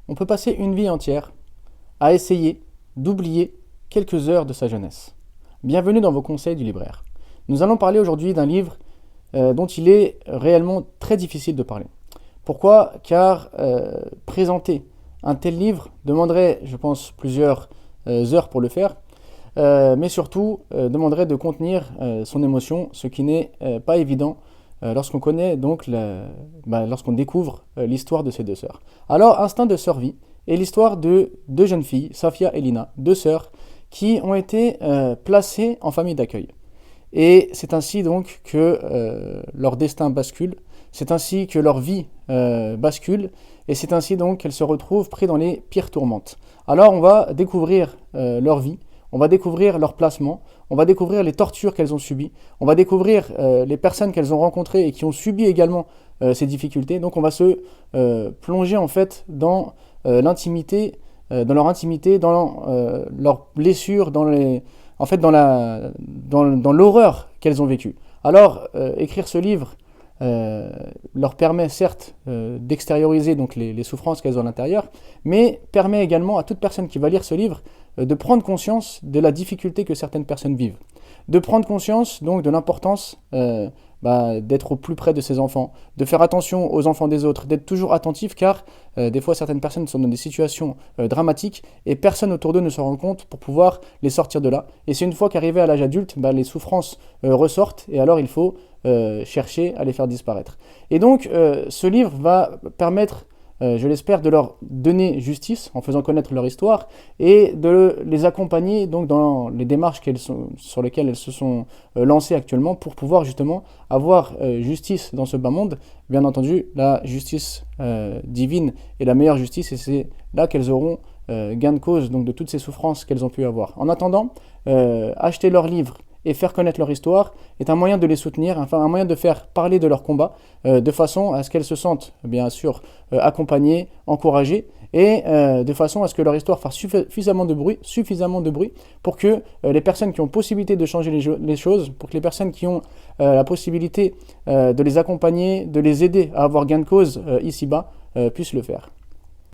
on peut passer une vie entière à essayer d'oublier quelques heures de sa jeunesse. Bienvenue dans vos conseils du libraire. Nous allons parler aujourd'hui d'un livre dont il est réellement très difficile de parler. Pourquoi? Car présenter un tel livre demanderait, je pense, plusieurs heures pour le faire, mais surtout demanderait de contenir son émotion, ce qui n'est pas évident lorsqu'on connaît donc lorsqu'on découvre l'histoire de ces deux sœurs. Alors, Instinct de Survie est l'histoire de deux jeunes filles, Safia et Lina, deux sœurs, qui ont été placées en famille d'accueil. Et c'est ainsi donc que leur destin bascule, c'est ainsi que leur vie bascule, et c'est ainsi donc qu'elles se retrouvent prises dans les pires tourmentes. Alors on va découvrir leur vie, on va découvrir leur placement, on va découvrir les tortures qu'elles ont subies, on va découvrir les personnes qu'elles ont rencontrées et qui ont subi également ces difficultés. Donc on va se plonger en fait dans l'intimité, dans leur intimité, dans leurs blessures, dans l'horreur qu'elles ont vécue. Alors écrire ce livre leur permet certes d'extérioriser donc les souffrances qu'elles ont à l'intérieur, mais permet également à toute personne qui va lire ce livre de prendre conscience de la difficulté que certaines personnes vivent, de prendre conscience donc de l'importance d'être au plus près de ses enfants, de faire attention aux enfants des autres, d'être toujours attentif car des fois certaines personnes sont dans des situations dramatiques et personne autour d'eux ne se rend compte pour pouvoir les sortir de là. Et c'est une fois qu'arrivés à l'âge adulte, les souffrances ressortent et alors il faut chercher à les faire disparaître. Et donc ce livre va permettre, je l'espère, de leur donner justice en faisant connaître leur histoire et de les accompagner donc dans les démarches sur lesquelles elles se sont lancées actuellement pour pouvoir justement avoir justice dans ce bas monde. Bien entendu, la justice divine est la meilleure justice et c'est là qu'elles auront gain de cause donc de toutes ces souffrances qu'elles ont pu avoir. En attendant, acheter leurs livres et faire connaître leur histoire est un moyen de les soutenir, enfin un moyen de faire parler de leur combat, de façon à ce qu'elles se sentent bien sûr accompagnées, encouragées, et de façon à ce que leur histoire fasse suffisamment de bruit pour que les personnes qui ont possibilité de changer les choses, pour que les personnes qui ont la possibilité de les accompagner, de les aider à avoir gain de cause ici-bas, puissent le faire.